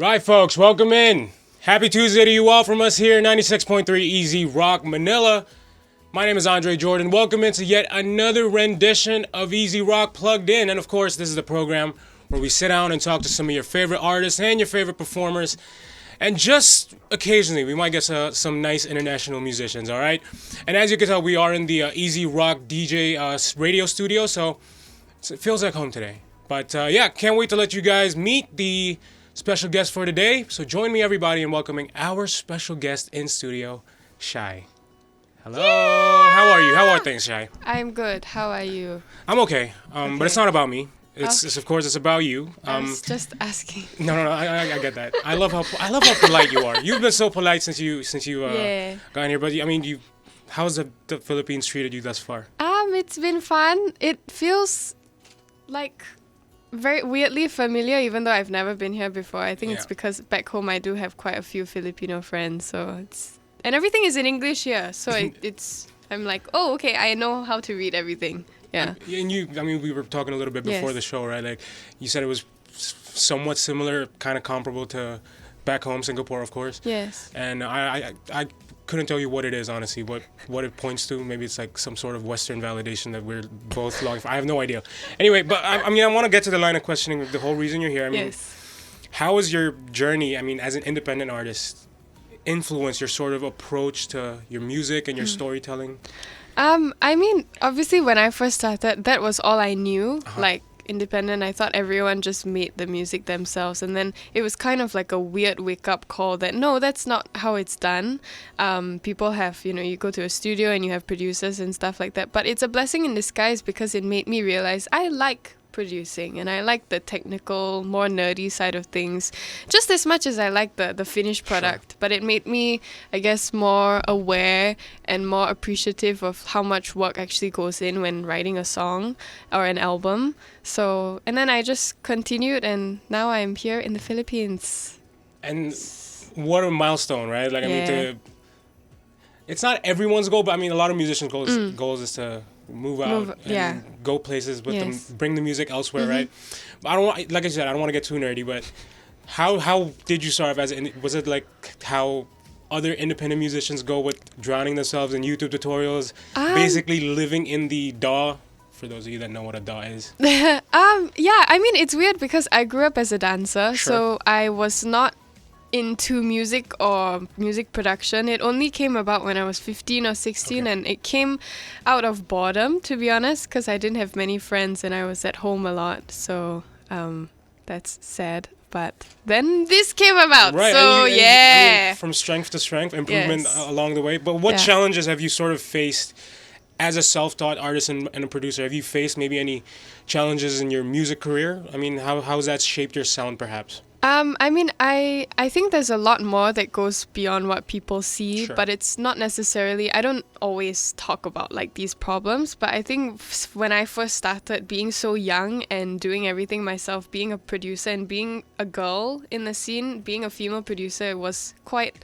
Right, folks, welcome in. Happy Tuesday to you all from us here, 96.3 Easy Rock Manila. My name is Andre Jordan. Welcome into yet another rendition of Easy Rock Plugged In. And of course, this is the program where we sit down and talk to some of your favorite artists and your favorite performers. And just occasionally, we might get some nice international musicians, all right? And as you can tell, we are in the Easy Rock DJ radio studio, so it feels like home today. But yeah, can't wait to let you guys meet the special guest for today. So join me, everybody, in welcoming our special guest in studio, Shye. Hello. Yeah! How are you? How are things, Shye? I'm good. How are you? I'm okay. But it's not about me. It's of course it's about you. I was just asking. No. I get that. I love how polite you are. You've been so polite since you got here. But I mean, how's the Philippines treated you thus far? It's been fun. It feels like very weirdly familiar, even though I've never been here before. I think it's because back home I do have quite a few Filipino friends, and everything is in English here. So I'm like, oh, okay, I know how to read everything. Yeah. And we were talking a little bit before the show, right? Like, you said it was somewhat similar, kind of comparable to back home, Singapore, of course. Yes. And I couldn't tell you what it is, honestly, what it points to. Maybe it's like some sort of Western validation that we're both longing for. I have no idea. Anyway, but I want to get to the line of questioning, the whole reason you're here. How is your journey, as an independent artist, influence your sort of approach to your music and your storytelling? Obviously when I first started, that was all I knew, like independent. I thought everyone just made the music themselves, and then it was kind of like a weird wake-up call that no, that's not how it's done. People have, you go to a studio and you have producers and stuff like that, but it's a blessing in disguise because it made me realize I like producing and I like the technical, more nerdy side of things just as much as I like the finished product. Sure. But it made me, I guess, more aware and more appreciative of how much work actually goes in when writing a song or an album. So, and then I just continued, and now I'm here in the Philippines. And what a milestone, right? Like, it's not everyone's goal, but a lot of musicians' goals is to move out and go places with them, bring the music elsewhere, right? But I don't want to get too nerdy, but how did you start was it like how other independent musicians go with drowning themselves in YouTube tutorials, basically living in the DAW? For those of you that know what a DAW is. It's weird because I grew up as a dancer, so I was not into music or music production. It only came about when I was 15 or 16, and it came out of boredom, to be honest, because I didn't have many friends and I was at home a lot. So that's sad. But then this came about. Right. So from strength to strength, improvement along the way. But what challenges have you sort of faced as a self-taught artist and a producer? Have you faced maybe any challenges in your music career? How has that shaped your sound, perhaps? I think there's a lot more that goes beyond what people see, but it's not necessarily, I don't always talk about like these problems, but I think when I first started being so young and doing everything myself, being a producer and being a girl in the scene, being a female producer, it was quite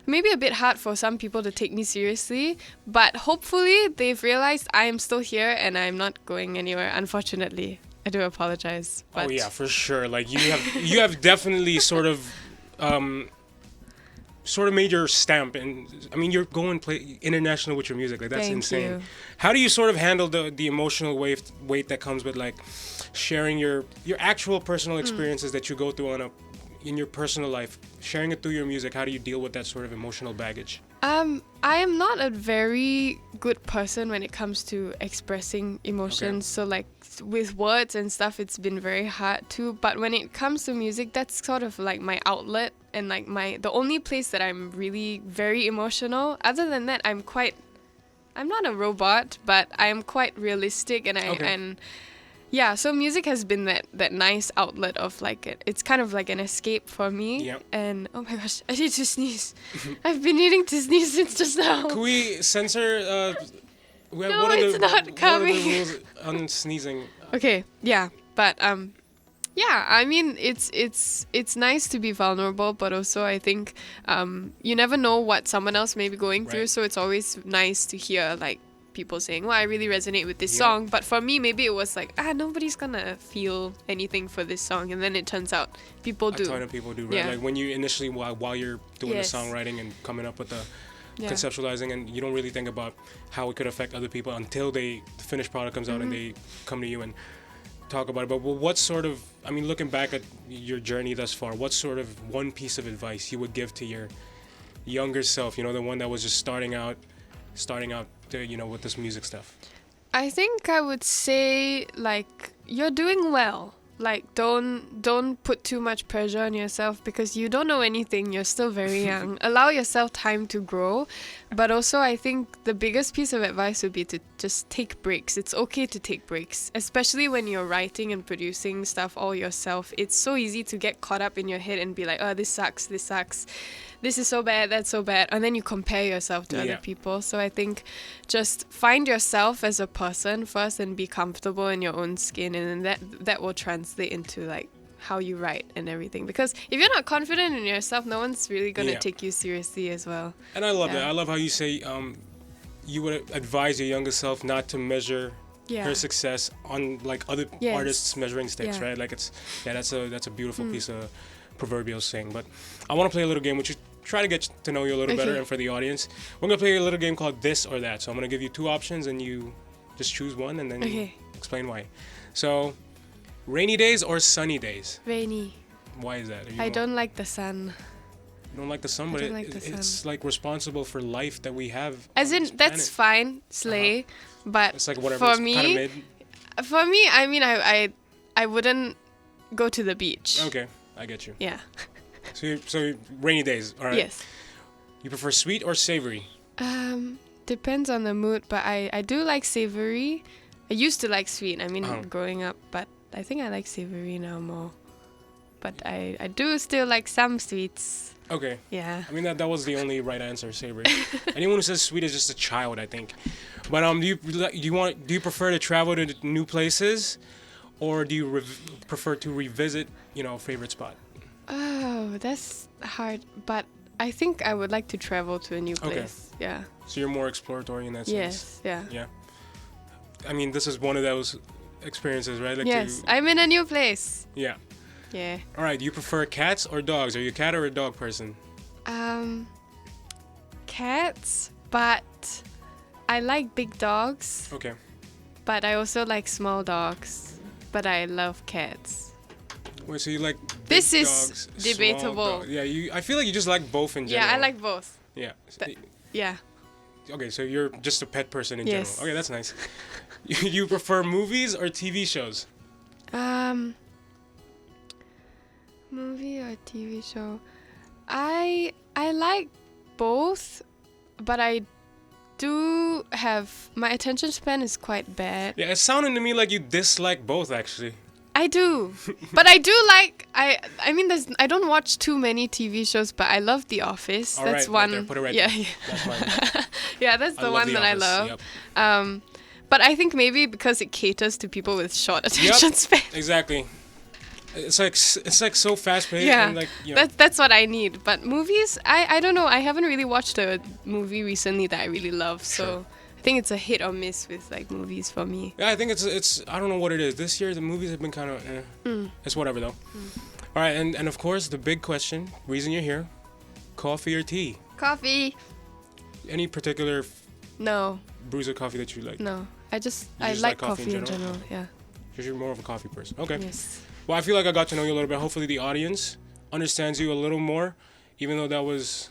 maybe a bit hard for some people to take me seriously, but hopefully they've realized I am still here and I'm not going anywhere, unfortunately. I do apologize. But oh yeah, for sure. Like you have definitely sort of made your stamp, and you're going play international with your music. Like that's Thank insane. you. How do you sort of handle the emotional weight that comes with like sharing your actual personal experiences that you go through in your personal life, sharing it through your music? How do you deal with that sort of emotional baggage? I am not a very good person when it comes to expressing emotions. So like with words and stuff, it's been very hard too. But when it comes to music, that's sort of like my outlet and like the only place that I'm really very emotional. Other than that, I'm not a robot, but I'm quite realistic so music has been that nice outlet of like it's kind of like an escape for me. Yep. And oh my gosh, I need to sneeze. I've been needing to sneeze since just now. Can we censor? It's not coming. What are the rules on sneezing? Okay, yeah, but it's nice to be vulnerable, but also I think you never know what someone else may be going through, so it's always nice to hear like people saying, well, I really resonate with this Yep. song. But for me, maybe it was like, nobody's gonna feel anything for this song. And then it turns out people do. A ton of people do, right? Yeah. Like when you initially, while you're doing Yes. the songwriting and coming up with the Yeah. conceptualizing, and you don't really think about how it could affect other people until the finished product comes out and they come to you and talk about it. But what sort of, I mean, looking back at your journey thus far, what sort of one piece of advice you would give to your younger self, you know, the one that was just starting out you know, with this music stuff? I think I would say, like, you're doing well. Like, don't put too much pressure on yourself because you don't know anything. You're still very young. Allow yourself time to grow. But also, I think the biggest piece of advice would be to just take breaks. It's okay to take breaks, especially when you're writing and producing stuff all yourself. It's so easy to get caught up in your head and be like, oh, this sucks. This is so bad, that's so bad. And then you compare yourself to Yeah. other people. So I think just find yourself as a person first and be comfortable in your own skin. And then that will translate into like how you write and everything. Because if you're not confident in yourself, no one's really going to Yeah. take you seriously as well. And I love Yeah. that. I love how you say you would advise your younger self not to measure Yeah. her success on like other Yes. artists measuring sticks, Yeah. right? Like that's a beautiful piece of proverbial saying. But I want to play a little game which is try to get to know you a little better, Okay. and for the audience, we're gonna play a little game called This or That. So I'm gonna give you two options and you just choose one and then you Okay. explain why. So rainy days or sunny days? Rainy. Why is that? I don't like the sun. You don't like the sun, I but don't like the it's sun. like responsible for life that we have. As on in, this that's planet. fine, slay. But It's like whatever. for It's me, kind of mid. for me, I mean, I wouldn't go to the beach. Okay, I get you. Yeah. So rainy days. All right. Yes. You prefer sweet or savory? Depends on the mood, but I do like savory. I used to like sweet. I mean, Uh-huh. growing up, but I think I like savory now more. But I do still like some sweets. Okay. Yeah. I mean that was the only right answer, savory. Anyone who says sweet is just a child, I think. But do you prefer to travel to new places, or do you prefer to revisit, you know, a favorite spot? Oh, that's hard. But I think I would like to travel to a new Okay. place. Yeah. So you're more exploratory in that sense. Yes. Yeah. Yeah. I mean, this is one of those experiences, right? Like Yes. I'm in a new place. Yeah. Yeah. All right. Do you prefer cats or dogs? Are you a cat or a dog person? Cats, but I like big dogs. Okay. But I also like small dogs. But I love cats. Wait, so you like This big is dogs, small debatable. dogs. Yeah, I feel like you just like both in general. Yeah, I like both. Yeah. Yeah. Okay, so you're just a pet person in Yes. general. Okay, that's nice. You prefer movies or TV shows? Movie or TV show? I like both, but I do have my attention span is quite bad. Yeah, it sounded to me like you dislike both, actually. I do, but I do like I mean I don't watch too many TV shows, but I love The Office. All That's right, right one. there, put it right yeah, there. yeah. That's fine. Yeah, that's the one The that I Office, love. Yep. But I think maybe because it caters to people with short attention span. Exactly. It's like so fast paced. Yeah, And like, you know, that's what I need. But movies, I don't know. I haven't really watched a movie recently that I really love. So Sure. I think it's a hit or miss with like movies for me. yeah, I think it's I don't know what it is. This year the movies have been kind of It's whatever though. All right, and of course the big question, reason you're here, coffee or tea? Coffee? Any particular No, brews of coffee that you like? no. I just like like coffee in general. Yeah. Because you're more of a coffee person. Okay. Yes. Well, I feel like I got to know you a little bit. Hopefully, the audience understands you a little more, even though there was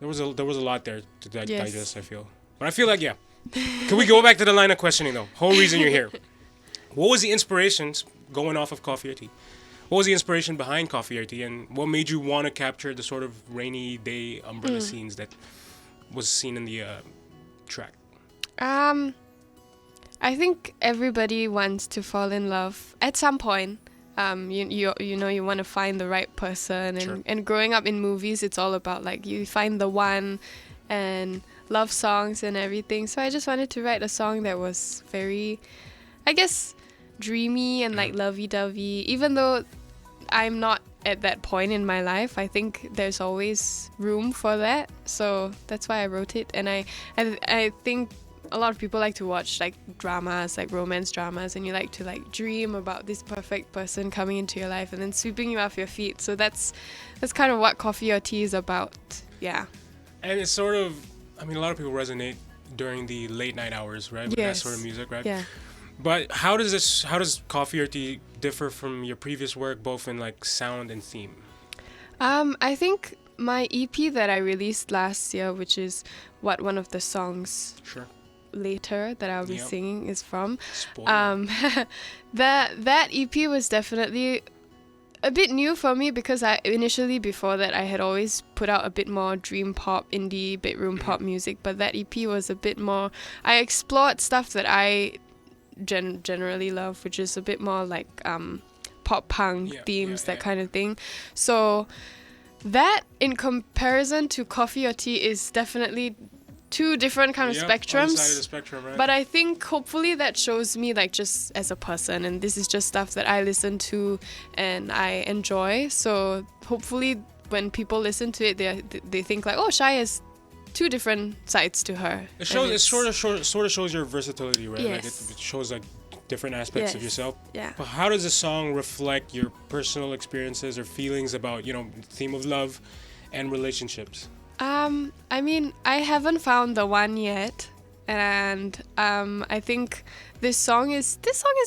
a lot there to Yes. digest. I feel, but I feel like Can we go back to the line of questioning though? Whole reason you're here. What was the inspirations going off of coffee or tea? What was the inspiration behind coffee or tea, and what made you want to capture the sort of rainy day umbrella scenes that was seen in the track? I think everybody wants to fall in love at some point. You want to find the right person, and Sure. and growing up in movies, it's all about like you find the one, and love songs and everything. So I just wanted to write a song that was very, I guess, dreamy and like lovey-dovey. Even though I'm not at that point in my life, I think there's always room for that. So that's why I wrote it, and I think a lot of people like to watch like dramas, like romance dramas, and you like to like dream about this perfect person coming into your life and then sweeping you off your feet. So that's kind of what Coffee or Tea is about. Yeah. And it's sort of, I mean, a lot of people resonate during the late night hours, right? With that Yes. sort of music, right? Yeah. But how does Coffee or Tea differ from your previous work, both in like sound and theme? I think my EP that I released last year, which is what one of the songs Sure. later that I'll be Yep. singing is from. Spoiler. That EP was definitely a bit new for me because I initially before that I had always put out a bit more dream pop, indie, bedroom pop music, but that EP was a bit more. I explored stuff that I generally love, which is a bit more like pop punk themes, that kind of thing. So that in comparison to Coffee or Tea is definitely two different kind of Yep, spectrums. other side of the spectrum, right? But I think hopefully that shows me like just as a person, and this is just stuff that I listen to and I enjoy. So hopefully when people listen to it, they think like, oh, Shye has two different sides to her. It shows. It sort of shows your versatility, right? Like Yes. it shows like different aspects of Yes. yourself. Yeah. But how does a song reflect your personal experiences or feelings about, theme of love and relationships? I mean, I haven't found the one yet, and I think this song is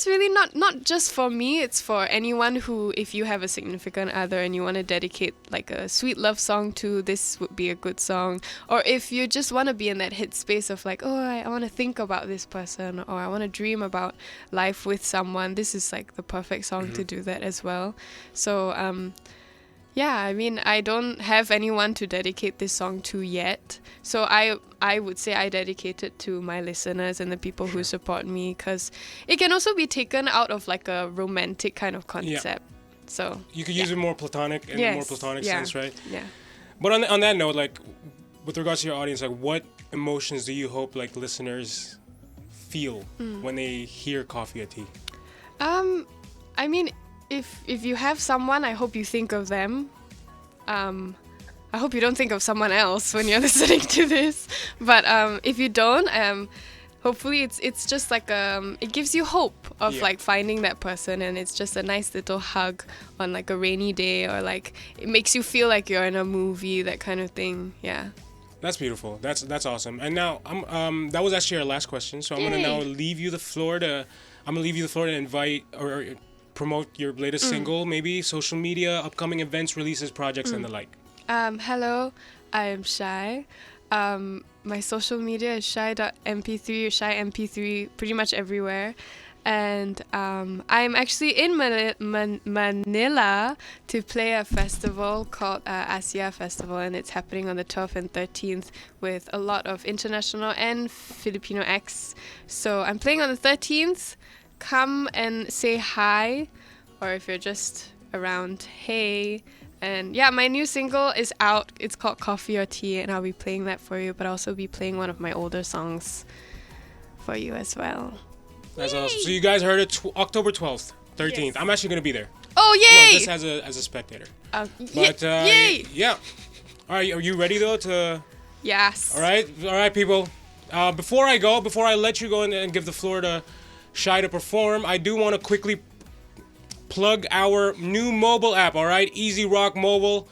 really not just for me. It's for anyone who, if you have a significant other and you want to dedicate like a sweet love song to, this would be a good song. Or if you just want to be in that headspace of like, oh, I want to think about this person, or I want to dream about life with someone, this is like the perfect song to do that as well. So yeah, I mean, I don't have anyone to dedicate this song to yet. So I would say I dedicate it to my listeners and the people who support me, because it can also be taken out of like a romantic kind of concept. So You could use it more platonic in a more platonic sense, right? Yeah. But on that note, like with regards to your audience, like what emotions do you hope like listeners feel when they hear Coffee or Tea? I mean, if you have someone, I hope you think of them. I hope you don't think of someone else when you're listening to this. But if you don't, hopefully it's just like it gives you hope of like finding that person, and it's just a nice little hug on like a rainy day, or like it makes you feel like you're in a movie, that kind of thing. Yeah. That's beautiful. That's awesome. And now that was actually our last question, so I'm gonna now leave you the floor to invite or promote your latest single, maybe social media, upcoming events, releases, projects, and the like. Hello, I am Shye. My social media is shye.mp3 or shye.mp3 pretty much everywhere. And I'm actually in Manila to play a festival called Asia Festival, and it's happening on the 12th and 13th with a lot of international and Filipino acts. So I'm playing on the 13th. Come and say hi, or if you're just around, hey. And yeah, my new single is out. It's called Coffee or Tea, and I'll be playing that for you, but I'll also be playing one of my older songs for you as well. That's awesome. So you guys heard it October 12th, 13th. Yes. I'm actually going to be there. Oh, yay! No, just as a spectator. But, yay! Yeah. All right, are you ready though to... Yes. All right, people. Before I let you go and give the floor to Shye to perform, I do want to quickly plug our new mobile app, all right? Easy Rock Mobile.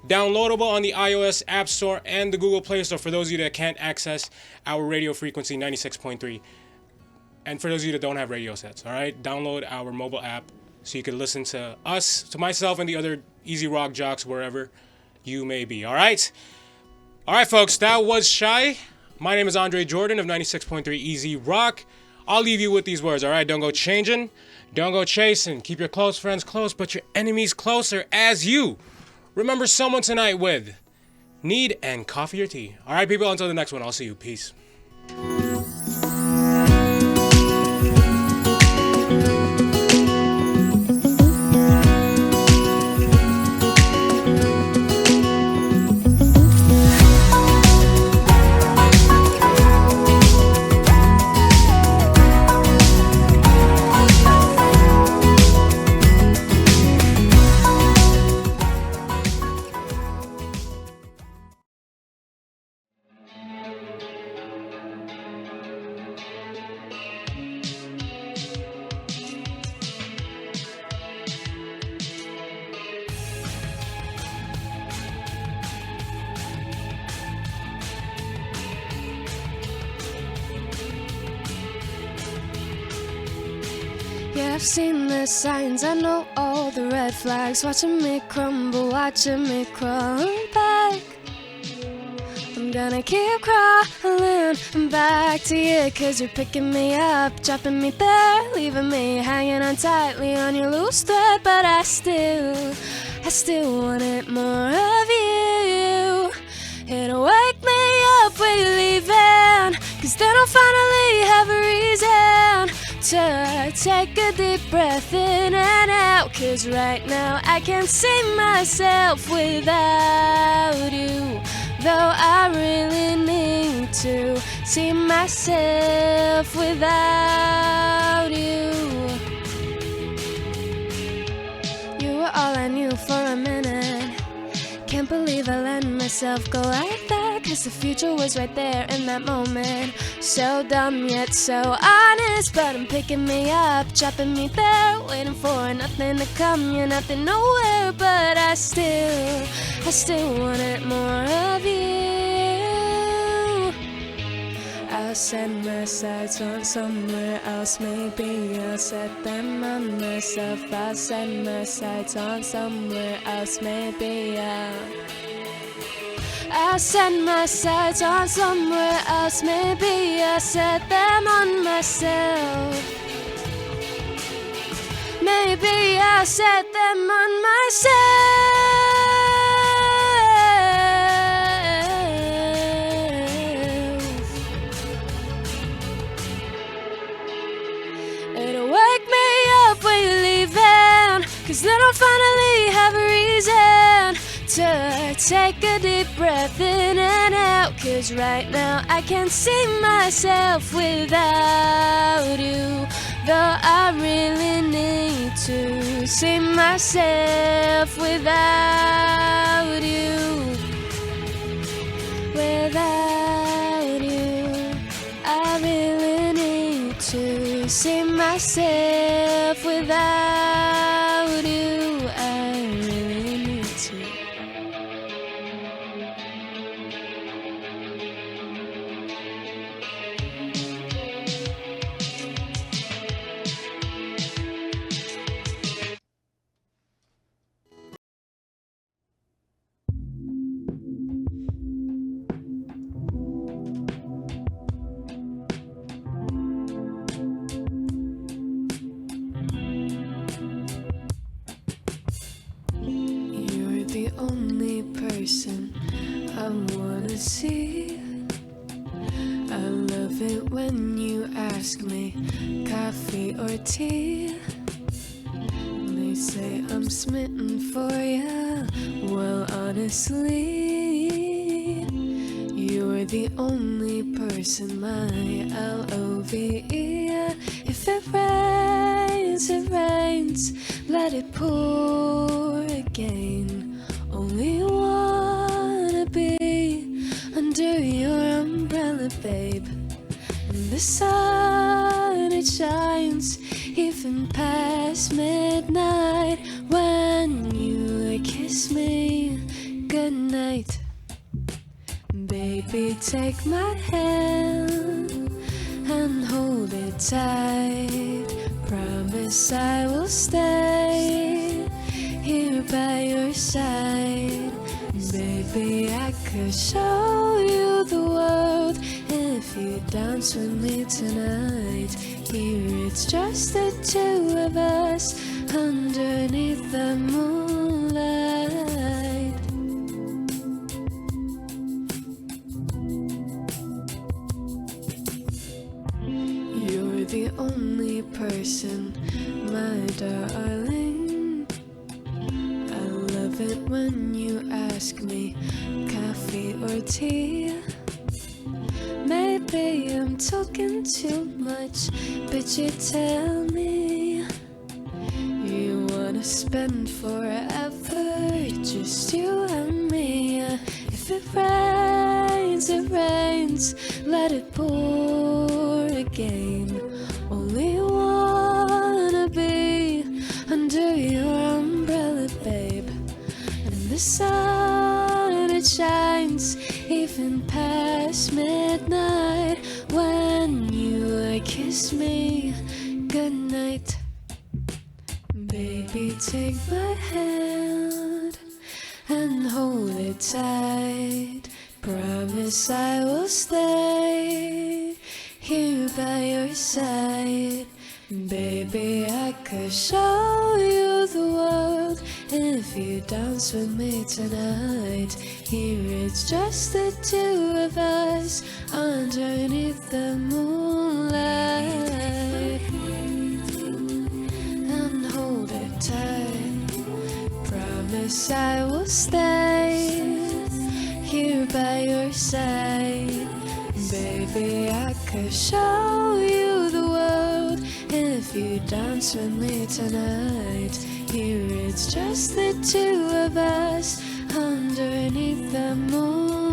Downloadable on the iOS App Store and the Google Play Store for those of you that can't access our radio frequency 96.3. And for those of you that don't have radio sets, all right? Download our mobile app so you can listen to us, to myself, and the other Easy Rock jocks wherever you may be, all right? All right, folks, that was Shye. My name is Andre Jordan of 96.3 Easy Rock. I'll leave you with these words, all right? Don't go changing. Don't go chasing. Keep your close friends close, but your enemies closer as you remember someone tonight with Need and Coffee or Tea. All right, people, until the next one, I'll see you. Peace. Yeah, I've seen the signs, I know all the red flags. Watching me crumble, watching me crawl back. I'm gonna keep crawling back to you, 'cause you're picking me up, dropping me there, leaving me hanging on tightly on your loose thread. But I still wanted more of you. It'll wake me up when you're leaving, 'cause then I'll finally have a reason to take a deep breath in and out. 'Cause right now I can't see myself without you, though I really need to see myself without you. You were all I knew for a minute. Can't believe I let myself go like that, 'cause the future was right there in that moment. So dumb yet so honest, but I'm picking me up, dropping me there, waiting for nothing to come, you're nothing nowhere. But I still wanted more of you. I'll set my sights on somewhere else, maybe I'll set them on myself. I'll set my sights on somewhere else, maybe I'll set my sights on somewhere else, maybe I'll set them on myself. Maybe I'll set them on myself. It'll wake me up when you're leaving, 'cause then I'll finally have a reason to take a deep breath in and out. 'Cause right now I can't see myself without you, though I really need to see myself without you. Without you, I really need to see myself without you. I really need to. You're the only person I wanna see. I love it when you ask me coffee or tea. They say I'm smitten for you. Well, honestly, you're the only person my love. If it rains, let it pour again. Only wanna be under your umbrella, babe. And the sun, it shines even past midnight when you kiss me goodnight. Baby, take my hand and hold it tight. Promise I will stay here by your side. Baby, I could show you the world if you dance with me tonight. Here it's just the two of us underneath the moonlight. You're the only person, my darling. I love it when you ask me coffee or tea. Maybe I'm talking too much, but you tell me you wanna spend forever, just you and me. If it rains, let it pour again. Only wanna be under your umbrella, babe. And the sun, it shines even past midnight when you kiss me goodnight. Baby, take my hand and hold it tight. Promise I will stay here by your side. Baby, I could show you the world if you dance with me tonight. Here it's just the two of us underneath the moonlight. And hold it tight. Promise I will stay here by your side. Baby, I could show you the world if you dance with me tonight. Here it's just the two of us underneath the moon.